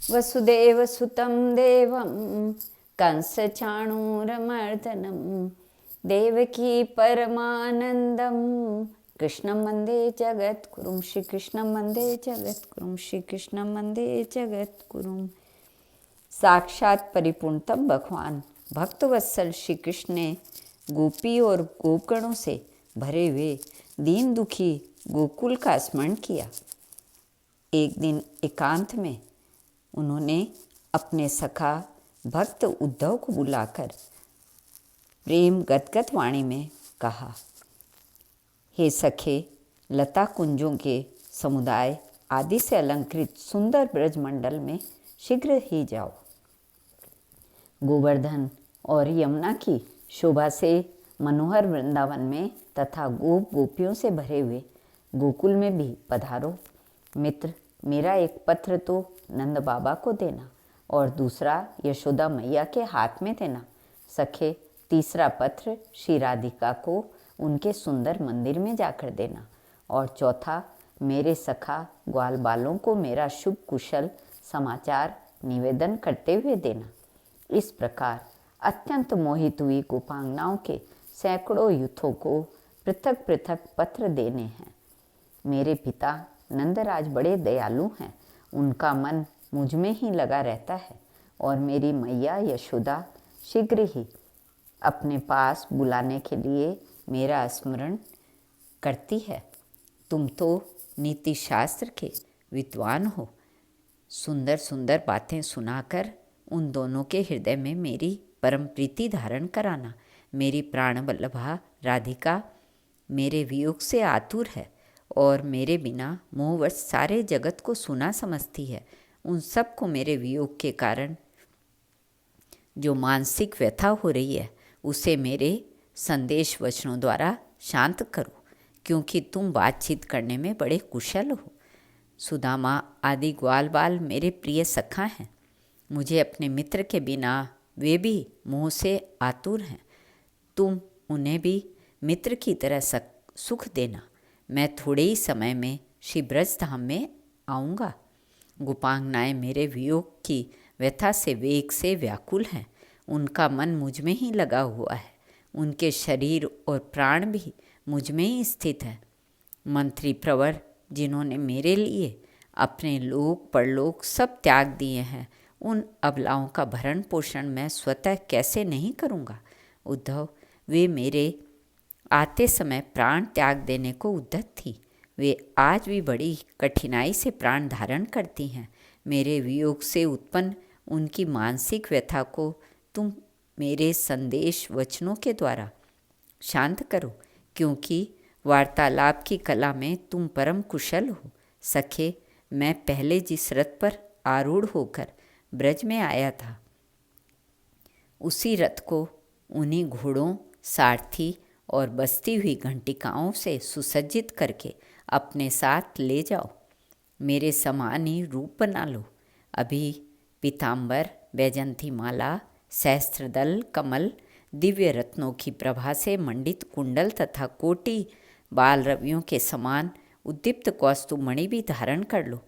वसुदेवसुतं देवं कंसचाणूरमर्दनं देवकी परमानंदम कृष्णं वन्दे जगद्गुरुं। श्रीकृष्णं वन्दे जगद्गुरुं। श्रीकृष्णं वन्दे जगद्गुरुं। साक्षात परिपूर्णतम भगवान भक्तवत्सल श्री कृष्ण ने गोपी और गोपगणों से भरे हुए दीन दुखी गोकुल का स्मरण किया। एक दिन एकांत में उन्होंने अपने सखा भक्त उद्धव को बुलाकर प्रेम गदगद वाणी में कहा, हे सखे, लता कुंजों के समुदाय आदि से अलंकृत सुंदर ब्रजमंडल में शीघ्र ही जाओ। गोवर्धन और यमुना की शोभा से मनोहर वृंदावन में तथा गोप गोपियों से भरे हुए गोकुल में भी पधारो। मित्र, मेरा एक पत्र तो नंद बाबा को देना और दूसरा यशोदा मैया के हाथ में देना। सखे, तीसरा पत्र श्री राधिका को उनके सुंदर मंदिर में जाकर देना और चौथा मेरे सखा ग्वाल बालों को मेरा शुभ कुशल समाचार निवेदन करते हुए देना। इस प्रकार अत्यंत मोहित हुई गोपांगनाओं के सैकड़ों यूथों को पृथक पृथक पत्र देने हैं। मेरे पिता नंदराज बड़े दयालु हैं, उनका मन मुझ में ही लगा रहता है और मेरी मैया यशोदा शीघ्र ही अपने पास बुलाने के लिए मेरा स्मरण करती है। तुम तो नीति शास्त्र के विद्वान हो। सुंदर सुंदर बातें सुनाकर उन दोनों के हृदय में मेरी परम प्रीति धारण कराना। मेरी प्राण वल्लभा राधिका मेरे वियोग से आतुर है और मेरे बिना मोहवश सारे जगत को सुना समझती है। उन सब को मेरे वियोग के कारण जो मानसिक व्यथा हो रही है उसे मेरे संदेश वचनों द्वारा शांत करो, क्योंकि तुम बातचीत करने में बड़े कुशल हो। सुदामा आदि ग्वाल बाल मेरे प्रिय सखा हैं। मुझे अपने मित्र के बिना वे भी मोह से आतुर हैं। तुम उन्हें भी मित्र की तरह सुख देना। मैं थोड़े ही समय में श्री ब्रज धाम में आऊँगा। गोपांगनाएँ मेरे वियोग की व्यथा से वेग से व्याकुल हैं। उनका मन मुझ में ही लगा हुआ है। उनके शरीर और प्राण भी मुझ में ही स्थित है। मंत्री प्रवर जिन्होंने मेरे लिए अपने लोक परलोक सब त्याग दिए हैं, उन अबलाओं का भरण पोषण मैं स्वतः कैसे नहीं करूँगा। उद्धव, वे मेरे आते समय प्राण त्याग देने को उद्यत थी। वे आज भी बड़ी कठिनाई से प्राण धारण करती हैं। मेरे वियोग से उत्पन्न उनकी मानसिक व्यथा को तुम मेरे संदेश वचनों के द्वारा शांत करो, क्योंकि वार्तालाप की कला में तुम परम कुशल हो। सखे, मैं पहले जिस रथ पर आरूढ़ होकर ब्रज में आया था, उसी रथ को उन्हीं घोड़ों, सारथी और बजती हुई घंटिकाओं से सुसज्जित करके अपने साथ ले जाओ। मेरे समान ही रूप बना लो। अभी पीताम्बर, वैजंती माला, सहस्त्रदल कमल, दिव्य रत्नों की प्रभा से मंडित कुंडल तथा कोटि बाल रवियों के समान उद्दीप्त कौस्तुभमणि भी धारण कर लो।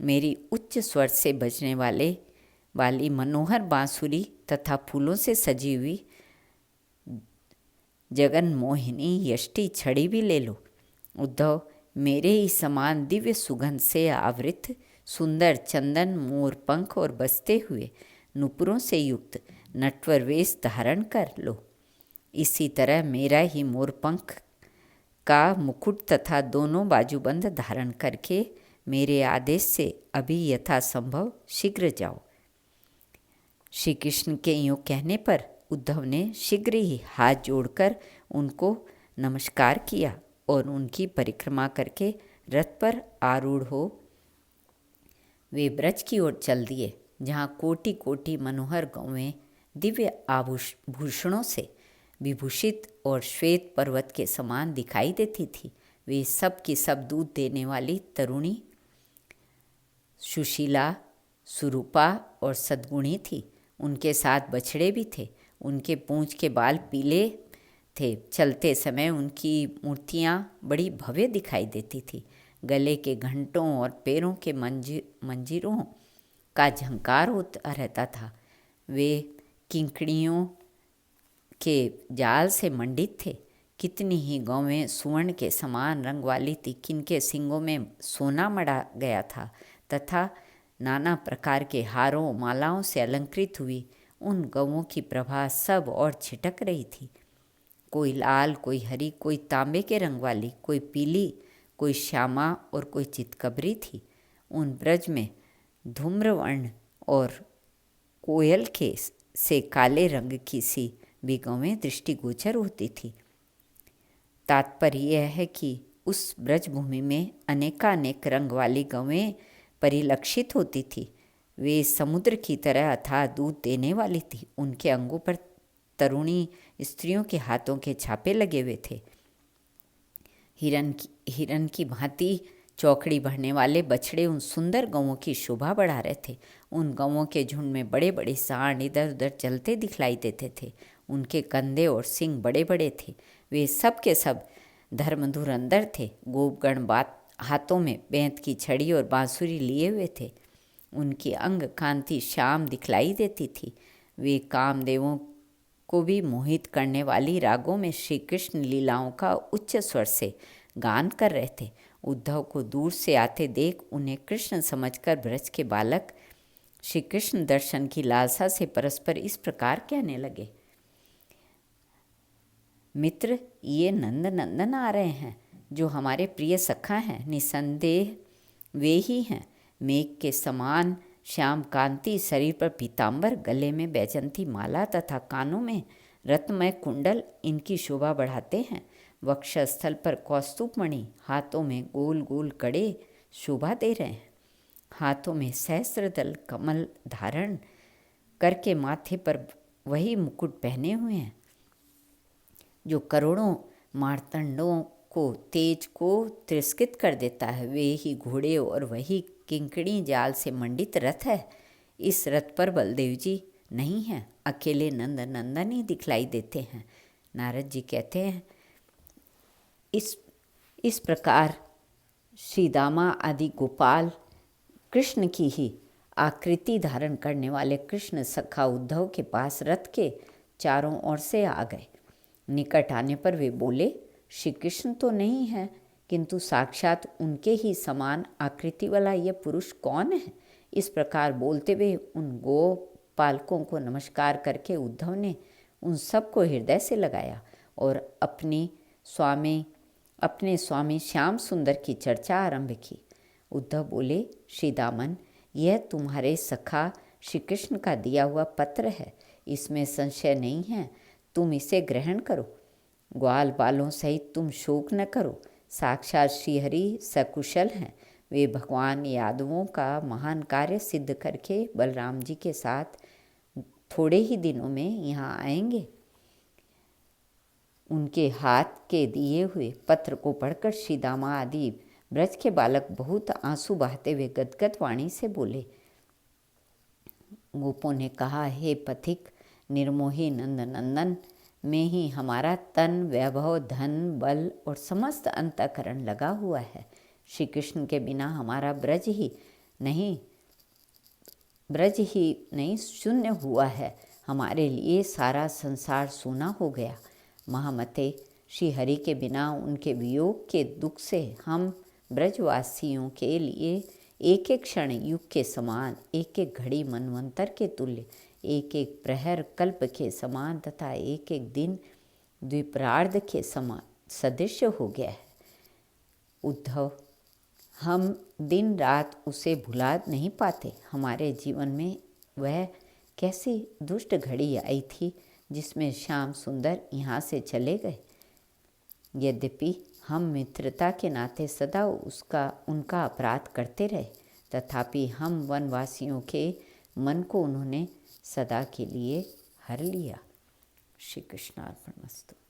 मेरी उच्च स्वर से बजने वाली मनोहर बांसुरी तथा फूलों से सजी हुई जगन मोहिनी यष्टि छड़ी भी ले लो। उद्धव, मेरे ही समान दिव्य सुगंध से आवृत सुंदर चंदन, मोर पंख और बसते हुए नुपुरों से युक्त नटवर वेश धारण कर लो। इसी तरह मेरा ही मोर पंख का मुकुट तथा दोनों बाजूबंद धारण करके मेरे आदेश से अभी यथासंभव शीघ्र जाओ। श्री कृष्ण के यूँ कहने पर उद्धव ने शीघ्र ही हाथ जोड़कर उनको नमस्कार किया और उनकी परिक्रमा करके रथ पर आरूढ़ हो वे ब्रज की ओर चल दिए, जहाँ कोटि कोटि मनोहर गौवें दिव्य आभूषणों से विभूषित और श्वेत पर्वत के समान दिखाई देती थी। वे सब की सब दूध देने वाली तरुणी, सुशीला, सुरूपा और सद्गुणी थी। उनके साथ बछड़े भी थे। उनके पूंछ के बाल पीले थे। चलते समय उनकी मूर्तियाँ बड़ी भव्य दिखाई देती थी। गले के घंटों और पैरों के मंजीरों का झंकार होता रहता था। वे किंकड़ियों के जाल से मंडित थे। कितनी ही गौवें सुवर्ण के समान रंग वाली थी, किनके सींगों में सोना मढ़ा गया था तथा नाना प्रकार के हारों मालाओं से अलंकृत हुई उन गौओं की प्रभा सब और छिटक रही थी। कोई लाल, कोई हरी, कोई तांबे के रंग वाली, कोई पीली, कोई श्यामा और कोई चितकबरी थी। उन ब्रज में धूम्रवर्ण और कोयल के से काले रंग की सी भी गौवें दृष्टिगोचर होती थी। तात्पर्य यह है कि उस ब्रजभूमि में अनेकानेक रंग वाली गौवें परिलक्षित होती थी। वे समुद्र की तरह अथाह दूध देने वाली थी। उनके अंगों पर तरुणी स्त्रियों के हाथों के छापे लगे हुए थे। हिरन की भांति चौकड़ी भरने वाले बछड़े उन सुंदर गौओं की शोभा बढ़ा रहे थे। उन गौओं के झुंड में बड़े बड़े सांड इधर उधर चलते दिखलाई देते थे। उनके कंधे और सींग बड़े बड़े थे। वे सब के सब धर्मधुरंधर थे। गोपगण हाथों में बेंत की छड़ी और बांसुरी लिए हुए थे। उनकी अंग कांति श्याम दिखलाई देती थी। वे कामदेवों को भी मोहित करने वाली रागों में श्री कृष्ण लीलाओं का उच्च स्वर से गान कर रहे थे। उद्धव को दूर से आते देख उन्हें कृष्ण समझकर ब्रज के बालक श्री कृष्ण दर्शन की लालसा से परस्पर इस प्रकार कहने लगे। मित्र, ये नंद नंदन आ रहे हैं जो हमारे प्रिय सखा हैं। निसंदेह वे ही हैं। मेघ के समान श्याम कांति, शरीर पर पीतांबर, गले में बैजंती माला तथा कानों में रत्नमय कुंडल इनकी शोभा बढ़ाते हैं। वक्षस्थल पर कौस्तुभमणि, हाथों में गोल गोल कड़े शोभा दे रहे हैं। हाथों में सहस्त्रदल कमल धारण करके माथे पर वही मुकुट पहने हुए हैं जो करोड़ों मार्तंडों को तेज को तिरस्कृत कर देता है। वे ही घोड़े और वही किंकड़ी जाल से मंडित रथ है। इस रथ पर बलदेव जी नहीं हैं, अकेले नंद नंदन ही दिखलाई देते हैं। नारद जी कहते हैं, इस प्रकार श्री दामा आदि गोपाल कृष्ण की ही आकृति धारण करने वाले कृष्ण सखा उद्धव के पास रथ के चारों ओर से आ गए। निकट आने पर वे बोले, श्री कृष्ण तो नहीं है, किंतु साक्षात उनके ही समान आकृति वाला यह पुरुष कौन है? इस प्रकार बोलते हुए उन गोपालकों को नमस्कार करके उद्धव ने उन सबको हृदय से लगाया और अपने स्वामी श्याम सुंदर की चर्चा आरंभ की। उद्धव बोले, श्री दामन, यह तुम्हारे सखा श्री कृष्ण का दिया हुआ पत्र है, इसमें संशय नहीं है। तुम इसे ग्रहण करो। ग्वाल बालों सहित तुम शोक न करो। साक्षात श्रीहरि सकुशल हैं। वे भगवान यादवों का महान कार्य सिद्ध करके बलराम जी के साथ थोड़े ही दिनों में यहाँ आएंगे। उनके हाथ के दिए हुए पत्र को पढ़कर श्री दामा आदि ब्रज के बालक बहुत आंसू बहाते हुए गदगद वाणी से बोले। गोपों ने कहा, हे पथिक निर्मोही नंद नंदन, में ही हमारा तन, वैभव, धन, बल और समस्त अंतःकरण लगा हुआ है। श्री कृष्ण के बिना हमारा ब्रज ही नहीं शून्य हुआ है। हमारे लिए सारा संसार सूना हो गया। महामते, श्री हरि के बिना उनके वियोग के दुख से हम ब्रजवासियों के लिए एक एक क्षण युग के समान, एक एक घड़ी मनवंतर के तुल्य, एक एक प्रहर कल्प के समान तथा एक एक दिन द्विपरार्ध के समान सदृश हो गया है। उद्धव, हम दिन रात उसे भुला नहीं पाते। हमारे जीवन में वह कैसी दुष्ट घड़ी आई थी जिसमें श्याम सुंदर यहाँ से चले गए। यद्यपि हम मित्रता के नाते सदा उनका अपराध करते रहे, तथापि हम वनवासियों के मन को उन्होंने सदा के लिए हर लिया। श्री कृष्णार्पणमस्तु।